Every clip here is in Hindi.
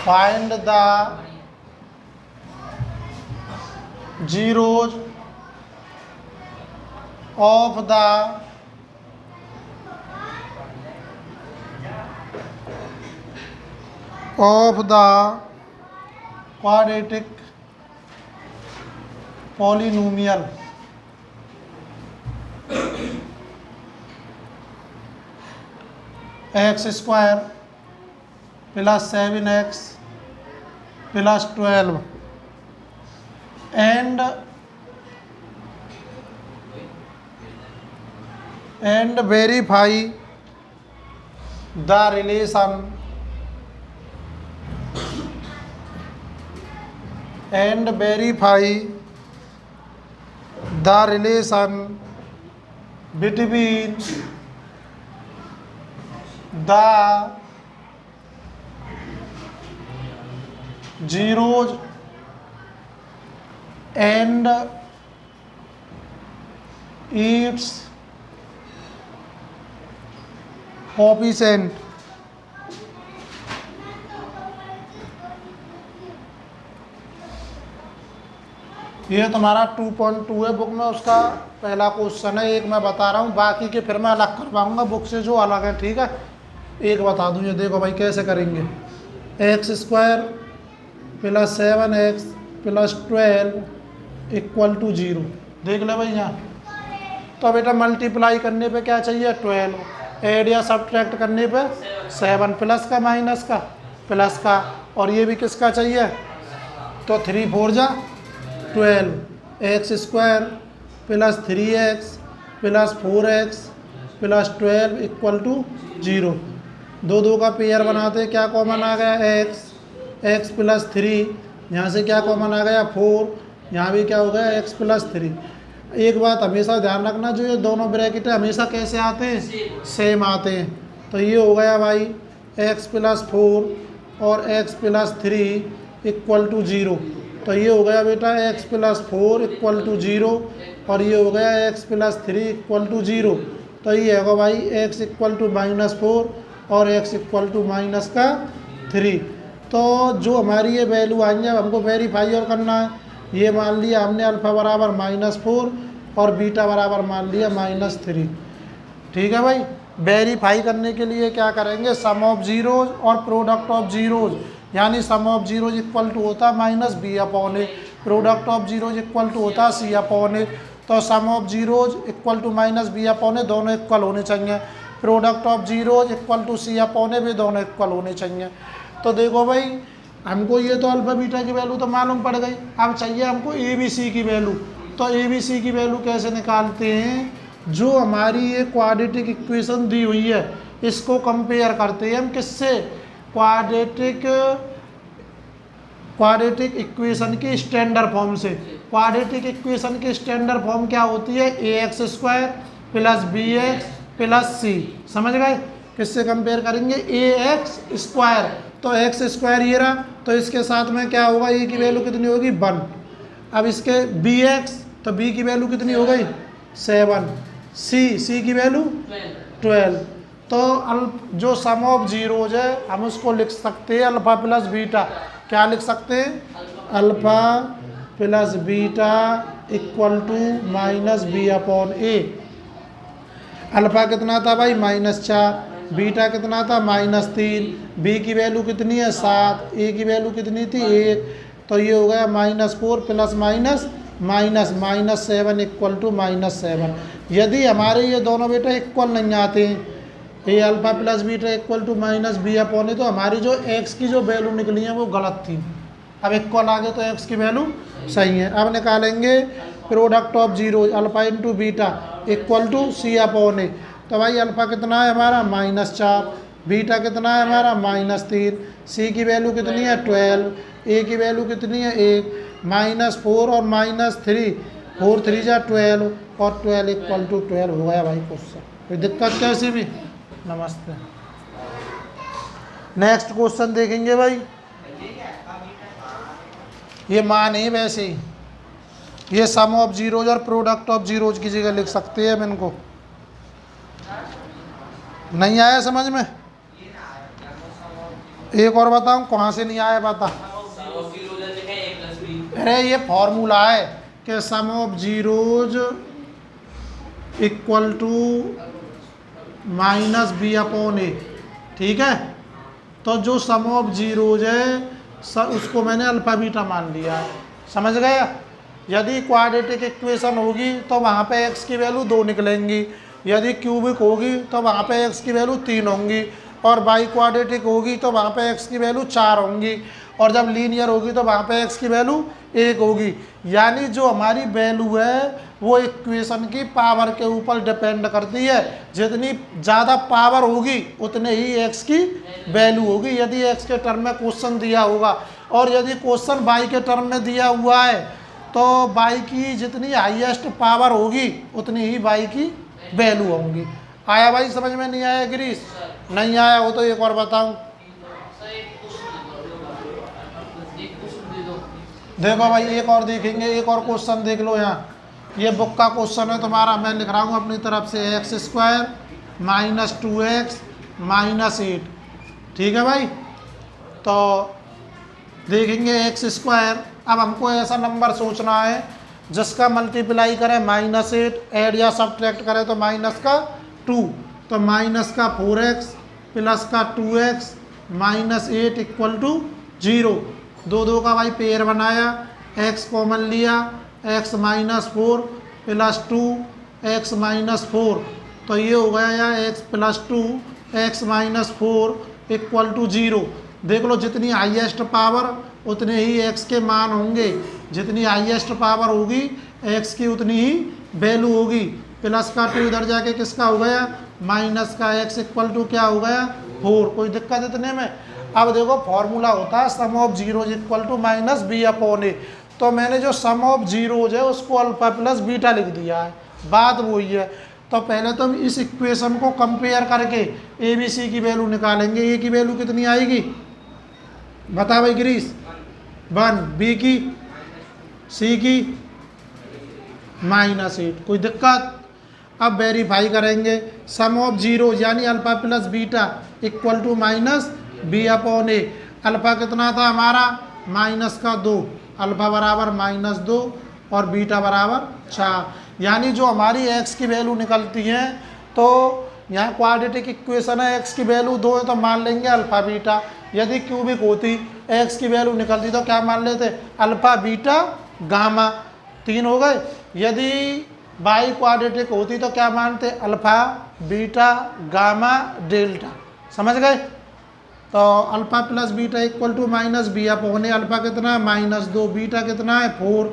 Find the zeros of the quadratic polynomial x square plus 7x plus 12 and verify the relation between the zeros and its coefficient. ये तुम्हारा 2.2 है बुक में, उसका पहला क्वेश्चन है। एक मैं बता रहा हूँ, बाकी के फिर मैं अलग करवाऊंगा बुक से जो अलग है, ठीक है। एक बता दूँ, ये देखो भाई कैसे करेंगे। X square plus 7x plus 12 equal to 0। देख ले भाई यहाँ। तो बेटा मल्टीप्लाई करने पे क्या चाहिए 12, ऐड या सब्ट्रैक्ट करने पे 7, प्लस का माइनस का प्लस का, और ये भी किसका चाहिए, तो 3 4 जा 12, X square plus 3x plus 4x plus 12 equal to 0। दो दो का पेयर बनाते, क्या कॉमन आ गया x प्लस 3, यहाँ से क्या कॉमन आ गया 4, यहाँ भी क्या हो गया x प्लस 3। एक बात हमेशा ध्यान रखना, जो ये दोनों ब्रैकेट है हमेशा कैसे आते हैं, सेम आते हैं। तो ये हो गया भाई x प्लस 4 और x प्लस 3 इक्वल टू 0। तो ये हो गया बेटा x प्लस 4 इक्वल टू 0 और ये हो गया x प्लस 3 इक्वल टू 0। तो ये होगा भाई x इक्वल टू -4 और x इक्वल टू -3। तो जो हमारी ये वैल्यू आएंगे, अब हमको वेरीफाई और करना है। ये मान लिया हमने अल्फ़ा बराबर -4 और बीटा बराबर मान लिया -3, ठीक है भाई। वेरीफाई करने के लिए क्या करेंगे, सम ऑफ जीरोज और प्रोडक्ट ऑफ जीरोज, यानी sum of zeros equal to होता है -b/a, product of zeros equal to होता है c/a। तो sum of zeros equal to -b/a, दोनों इक्वल होने चाहिए। Product of zeros equal to c/a भी दोनों इक्वल होने चाहिए। तो देखो भाई, हमको ये तो अल्फा बीटा की वैल्यू तो मालूम पड़ गई, अब चाहिए हमको ए बी सी की वैल्यू। तो ए बी सी की वैल्यू कैसे निकालते हैं, जो हमारी ये क्वाड्रेटिक इक्वेशन दी हुई है इसको कंपेयर करते हैं हम किससे, क्वाड्रेटिक इक्वेशन की स्टैंडर्ड फॉर्म से। क्वाड्रेटिक इक्वेशन की स्टैंडर्ड फॉर्म क्या होती है, ax² plus bx plus c। समझ गए, किससे कंपेयर करेंगे, ax²। तो x² ये रहा, तो इसके साथ में क्या होगा, a की वैल्यू कितनी होगी 1। अब इसके bx, तो b की वैल्यू कितनी हो गई 7, c की वैल्यू 12। तो जो सम ऑफ जीरोज है हम उसको लिख सकते हैं अल्फ़ा प्लस बीटा। क्या लिख सकते हैं, alpha plus beta equal to -b/a। Alpha कितना था भाई -4, बीटा कितना था -3, b की वैल्यू कितनी है 7, a की वैल्यू कितनी थी 1। तो ये हो गया -4 प्लस -7 इक्वल टू -7। यदि हमारे ये दोनों बेटा इक्वल नहीं आते हैं, ये alpha plus beta equal to -b/a, तो हमारी जो x की जो वैल्यू निकली है वो गलत थी। अब इक्वल आ गए तो x की वैल्यू सही है। अब निकालेंगे product of zero, alpha into beta equal to c/a। तो भाई अल्फ़ा कितना है हमारा -4, बीटा कितना है हमारा -3, c की वैल्यू कितनी है 12, a की वैल्यू कितनी है 1, -4 और -3, 4 3 जा 12 और 12 इक्वल टू 12 हो गया भाई क्वेश्चन। कोई दिक्कत कैसी भी, नमस्ते। नेक्स्ट क्वेश्चन देखेंगे भाई, ये मान है वैसे ही, ये सम ऑफ जीरोज और प्रोडक्ट ऑफ जीरोज की जगह लिख सकते हैं हम इनको। नहीं आया समझ में, एक और बताऊं, कहाँ से नहीं आया बता। अरे ये फॉर्मूला है कि sum of zeros equal to minus B upon A, ठीक है। तो जो सम ऑफ जीरोज है उसको मैंने अल्फा बीटा मान लिया है, समझ गया। यदि क्वाड्रेटिक इक्वेशन होगी तो वहाँ पे x की वैल्यू 2 निकलेंगी, यदि क्यूबिक होगी तो वहाँ पे x की वैल्यू 3 होंगी, और बाई क्वाड्रेटिक होगी तो वहाँ पे x की वैल्यू 4 होंगी, और जब लीनियर होगी तो वहाँ पे x की वैल्यू 1 होगी। यानी जो हमारी वैल्यू है वो इक्वेशन की पावर के ऊपर डिपेंड करती है, जितनी ज़्यादा पावर होगी उतने ही x की वैल्यू होगी। यदि x के टर्म में क्वेश्चन दिया होगा और यदि क्वेश्चन y के टर्म में दिया हुआ है तो y की जितनी हाईएस्ट पावर होगी उतनी ही y की वैल्यू होंगी। आया भाई समझ में? नहीं आया गिरीश? नहीं आया हो तो एक और बताऊं। देखो भाई एक और देखेंगे, एक और क्वेश्चन देख लो। यहाँ ये बुक का क्वेश्चन है तुम्हारा, मैं लिख रहा हूँ अपनी तरफ से x square minus 2x minus 8, ठीक है भाई। तो देखेंगे एक्स स्क्वायर, अब हमको ऐसा नंबर सोचना है जिसका मल्टीप्लाई करें -8, ऐड या सब्ट्रैक्ट करें तो माइनस का 2, तो माइनस का 4x प्लस का 2x माइनस 8 इक्वल टू 0। दो दो का भाई पेयर बनाया, x कॉमन लिया, x minus 4 plus 2 x minus 4, तो ये हो गया या x plus 2 x minus 4 equal to 0। देख लो जितनी हाईएस्ट पावर उतने ही x के मान होंगे, जितनी हाईएस्ट पावर होगी x की उतनी ही वैल्यू होगी। प्लस का 2 इधर जाके किसका हो गया, माइनस का x इक्वल टू क्या हो गया 4। कोई दिक्कत इतने में? अब देखो फॉर्मूला होता है sum of zeros equal to minus B upon A, तो मैंने जो सम ऑफ जीरोज है उसको अल्फा प्लस बीटा लिख दिया है, बात वही है। तो पहले तो हम इस इक्वेशन को कंपेयर करके ए बी सी की वैल्यू निकालेंगे। ए की वैल्यू कितनी आएगी बता भाई गिरीश? 1, बी की, सी की -8। कोई दिक्कत? अब वेरीफाई करेंगे सम ऑफ जीरो यानी alpha plus beta equal to minus B upon A. Alpha कितना था हमारा माइनस का 2, अल्फा बराबर -2 और बीटा बराबर 4। यानी जो हमारी x की वैल्यू निकलती है, तो यहाँ क्वाड्रेटिक इक्वेशन है x की वैल्यू 2 है तो मान लेंगे अल्फा बीटा। यदि क्यूबिक होती x की वैल्यू निकलती तो क्या मान लेते, अल्फा बीटा गामा, 3 हो गए। यदि बाई क्वाड्रेटिक होती तो क्या मानते, अल्फा बीटा गामा डेल्टा, समझ गए। तो alpha plus beta equal to minus B upon A. Alpha कितना है -2, बीटा कितना है 4,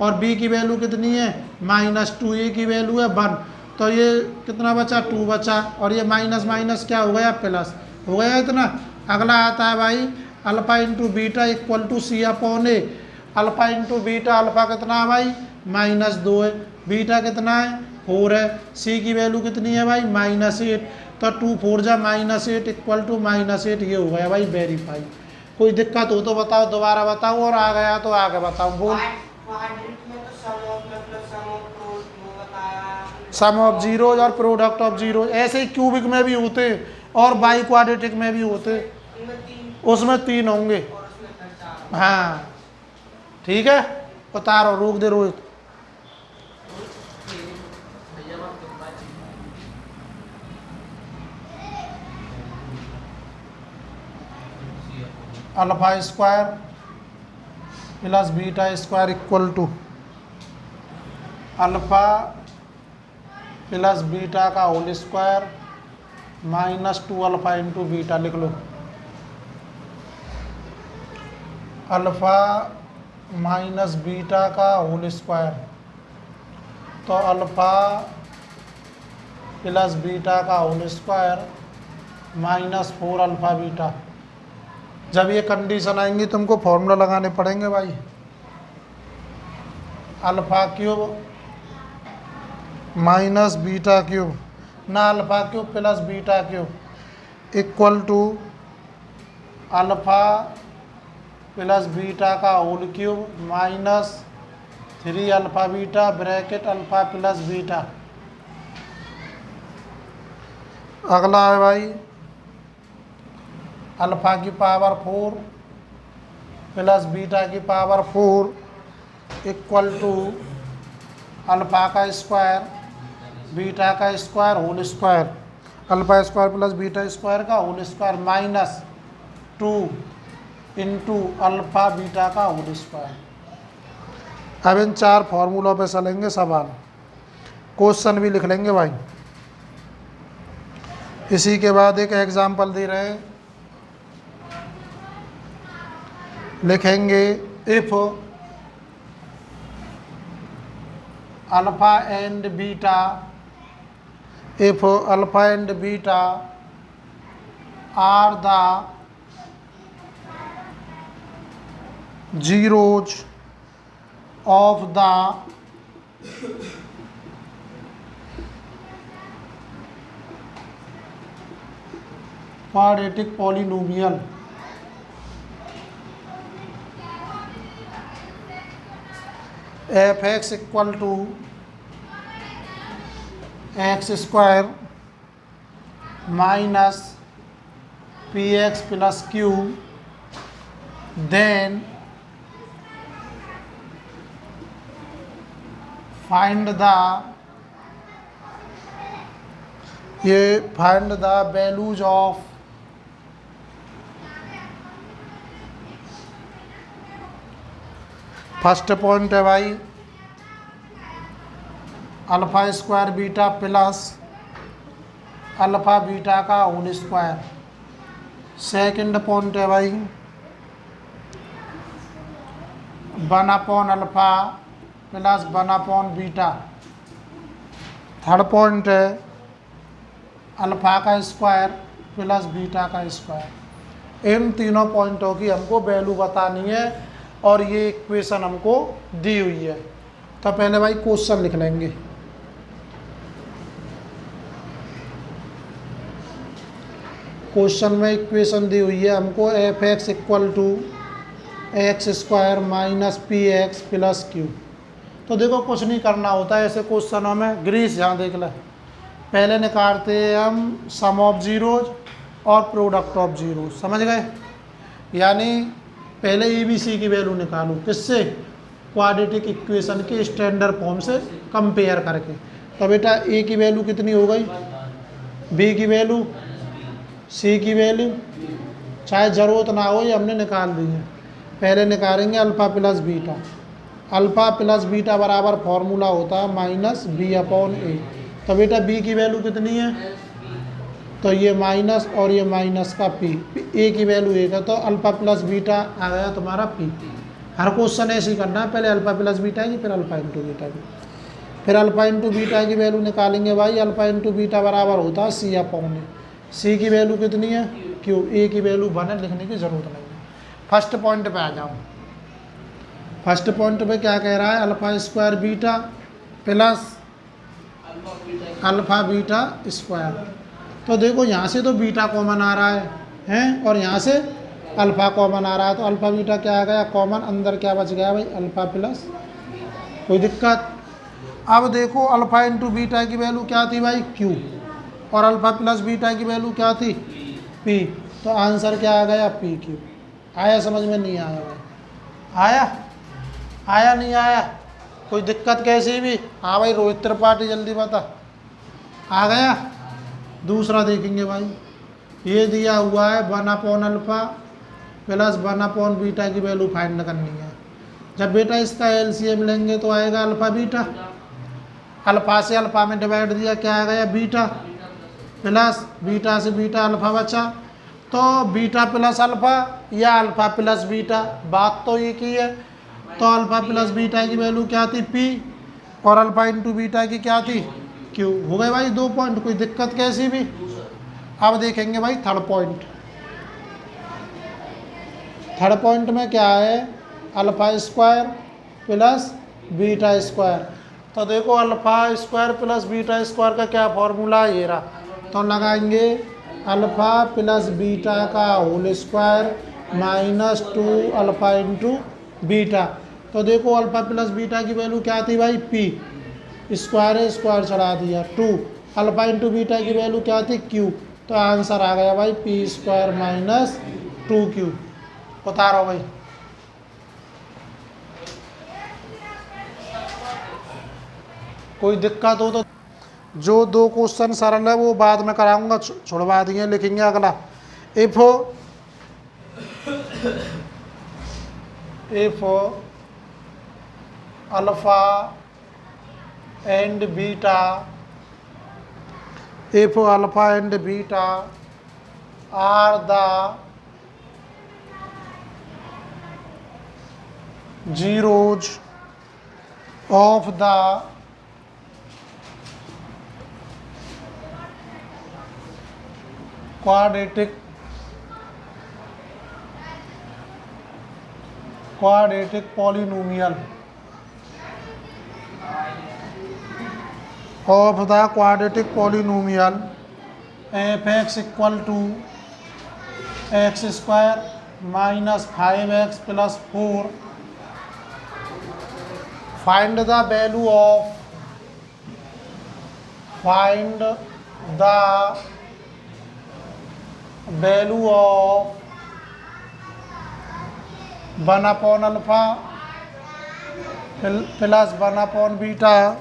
और बी की वैल्यू कितनी है -2, ए की वैल्यू है 1, तो ये कितना बचा 2 बचा, और ये माइनस माइनस क्या हो गया प्लस हो गया इतना। अगला आता है भाई alpha into beta equal to C upon A. Alpha into beta, alpha कितना है भाई -2 है, बीटा कितना है 4 है, सी की वैल्यू कितनी है भाई -8, तो 2 4 जा -8 इक्वल टू -8। ये हो गया भाई वेरीफाई। कोई दिक्कत हो तो बताओ, दोबारा बताओ, और आ गया तो आगे बताओ। बोल सम ऑफ जीरोज और प्रोडक्ट ऑफ जीरो, ऐसे ही क्यूबिक में भी होते और बाई क्वाड्रेटिक में भी होते, उसमें 3 होंगे। हाँ ठीक है, उतारो, रोक दे Rohit. Alpha square plus beta square equal to alpha plus beta का whole square -2 alpha into beta. लिख लो अल्फा माइनस बीटा का होल स्क्वायर, तो अल्फा प्लस बीटा का होल स्क्वायर -4 अल्फा बीटा। जब ये कंडीशन आएंगी तुमको फॉर्मूला लगाने पड़ेंगे भाई। Alpha cube minus beta cube ना alpha cube plus beta cube equal to alpha plus beta का whole cube -3 alpha beta bracket alpha plus beta. अगला है भाई अल्फ़ा की पावर 4 प्लस बीटा की पावर 4 इक्वल टू अल्फ़ा का स्क्वायर बीटा का square whole square, alpha square plus beta square का whole square minus 2 into alpha beta का होल स्क्वायर। अब इन 4 फार्मूलों पे चलेंगे सवाल, क्वेश्चन भी लिख लेंगे भाई। इसी के बाद एक एग्जाम्पल दे रहे हैं, लिखेंगे if alpha and beta, if alpha and beta are the zeros of the quadratic polynomial f(x) equal to x square minus px plus q, then find the values of first point है भाई alpha square beta plus alpha beta का होल स्क्वायर। सेकंड पॉइंट है भाई 1/अल्फ़ा प्लस 1/बीटा। थर्ड पॉइंट है अल्फ़ा का स्क्वायर प्लस बीटा का स्क्वायर। इन तीनों पॉइंटों की हमको वैल्यू बतानी है और ये इक्वेशन हमको दी हुई है। तो पहले भाई क्वेश्चन लिख लेंगे। क्वेश्चन में इक्वेशन दी हुई है हमको f(x) equal to X square minus P X plus Q. तो देखो कुछ नहीं करना होता है ऐसे क्वेश्चनों में, ग्रीस यहाँ देख ले। पहले निकालते हैं हम सम ऑफ जीरोज और प्रोडक्ट ऑफ जीरोज, समझ गए। यानी पहले ABC की वैल्यू निकालो, किससे? क्वाड्रेटिक इक्वेशन के स्टैंडर्ड फॉर्म से कंपेयर करके। तो बेटा A की वैल्यू कितनी हो गई, B की वैल्यू, C की वैल्यू, चाहे ज़रूरत ना हो ये हमने निकाल दी है। पहले निकालेंगे alpha plus beta. Alpha plus beta बराबर फॉर्मूला होता है -B/A। तो बेटा B की वैल्यू कितनी है, तो ये माइनस और ये माइनस का P। A की वैल्यू 1 है तो अल्फ़ा प्लस बीटा आ गया तुम्हारा P। हर क्वेश्चन ऐसे ही करना है, पहले अल्फ़ा प्लस बीटा की, फिर अल्फ़ा इंटू बीटा की, फिर अल्फ़ा इंटू बीटा की वैल्यू निकालेंगे भाई। अल्फ़ा इंटू बीटा बराबर होता है C/A। C की वैल्यू कितनी है, Q। A की वैल्यू 1 है, लिखने की ज़रूरत नहीं है। फर्स्ट पॉइंट पे आ जाओ। फर्स्ट पॉइंट पे क्या कह रहा है, alpha square beta plus alpha beta square. तो देखो यहाँ से तो बीटा कॉमन आ रहा है हैं, और यहाँ से अल्फ़ा कॉमन आ रहा है, तो अल्फ़ा बीटा क्या आ गया कॉमन, अंदर क्या बच गया भाई अल्फ़ा प्लस। कोई दिक्कत? अब देखो अल्फ़ा इंटू बीटा की वैल्यू क्या थी भाई Q, और अल्फ़ा प्लस बीटा की वैल्यू क्या थी P। तो आंसर क्या आ गया PQ। आया समझ में? नहीं आया भाई? आया नहीं आया? कोई दिक्कत कैसी भी? हाँ भाई रोहित त्रिपाठी जल्दी बता। आ गया? दूसरा देखेंगे भाई, ये दिया हुआ है 1/अल्फ़ा प्लस 1/बीटा की वैल्यू फाइंड करनी है। जब बेटा इसका LCM लेंगे तो आएगा अल्फ़ा बीटा। अल्फ़ा से अल्फ़ा में डिवाइड दिया, क्या आ गया बीटा, प्लस बीटा से बीटा अल्फ़ा बचा। तो बीटा प्लस अल्फ़ा या अल्फ़ा प्लस बीटा, बात तो एक ही है। तो अल्फ़ा प्लस बीटा की वैल्यू क्या थी P, और अल्फ़ा इंटू बीटा की क्या थी Q। हो गए भाई 2 पॉइंट, कोई दिक्कत कैसी भी? अब देखेंगे भाई थर्ड पॉइंट। थर्ड पॉइंट में क्या है, alpha square plus beta square. तो देखो alpha square plus beta square का क्या फॉर्मूला है, ये रहा। तो लगाएंगे अल्फ़ा प्लस बीटा का whole square minus 2 alpha into beta. तो देखो अल्फ़ा प्लस बीटा की वैल्यू क्या थी भाई P, स्क्वायर चढ़ा दिया 2। अल्फ़ा इंटू बीटा की वैल्यू क्या थी Q, तो आंसर आ गया भाई p² माइनस 2q। उतारो भाई। कोई दिक्कत हो तो जो 2 क्वेश्चन सरल है वो बाद में कराऊंगा, छुड़वा दिए, लिखेंगे अगला। If alpha and beta are the zeros of the quadratic polynomial fx equal to x square minus 5x plus 4, find the value of 1 upon alpha plus 1 upon beta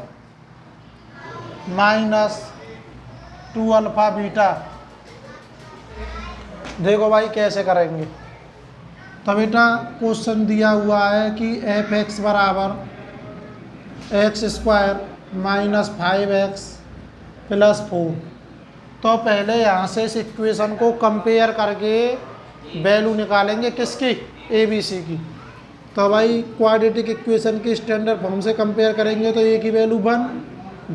minus 2 alpha beta. देखो भाई कैसे करेंगे। तो बेटा क्वेश्चन दिया हुआ है कि fx बराबर x² माइनस 5x प्लस 4। तो पहले यहाँ से इस इक्वेशन को कंपेयर करके वैल्यू निकालेंगे किसकी, ABC की। तो भाई क्वाड्रेटिक इक्वेशन की स्टैंडर्ड फॉर्म से कंपेयर करेंगे तो A की वैल्यू 1,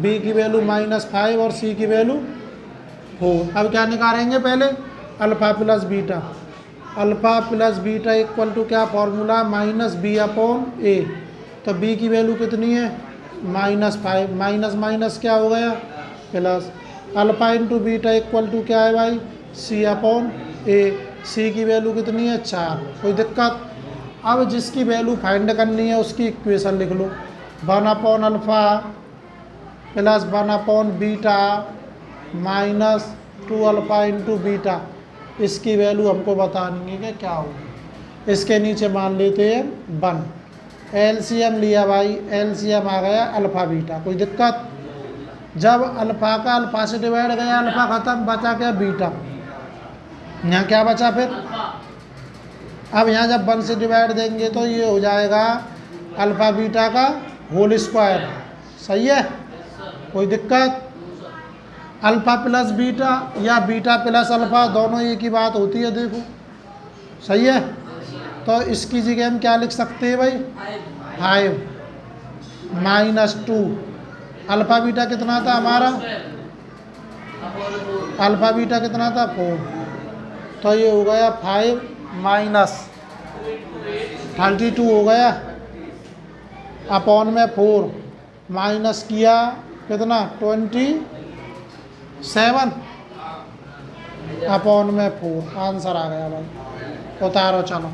B की वैल्यू -5 और C की वैल्यू 4। अब क्या निकालेंगे, पहले alpha plus beta equal to क्या फॉर्मूला, -B/A। तो B की वैल्यू कितनी है, -5, माइनस माइनस क्या हो गया plus, alpha into beta equal to क्या है भाई, C/A। C की वैल्यू कितनी है 4। कोई दिक्कत। अब जिसकी वैल्यू फाइंड करनी है उसकी इक्वेशन लिख लो, 1 alpha plus 1 beta minus 2 alpha into beta. इसकी वैल्यू हमको बतानी है कि क्या होगी। इसके नीचे मान लेते हैं 1। एलसीएम लिया भाई, एलसीएम आ गया अल्फ़ा बीटा। कोई दिक्कत। जब अल्फ़ा का अल्फ़ा से डिवाइड गया, अल्फ़ा ख़त्म, बचा क्या बीटा। यहाँ क्या बचा फिर, अब यहाँ जब 1 से डिवाइड देंगे तो ये हो जाएगा अल्फ़ा बीटा का होल स्क्वायर। सही है, कोई दिक्कत। अल्फ़ा प्लस बीटा या बीटा प्लस अल्फ़ा दोनों एक ही बात होती है, देखो सही है। तो इसकी जगह हम क्या लिख सकते हैं भाई, 5 माइनस 2। अल्फ़ा बीटा कितना था हमारा, अल्फ़ा बीटा कितना था 4। तो ये हो गया 5 माइनस 32 हो गया, अपॉन में 4 माइनस किया कितना 27 अपॉन में 4। आंसर आ गया भाई। उतारो चलो।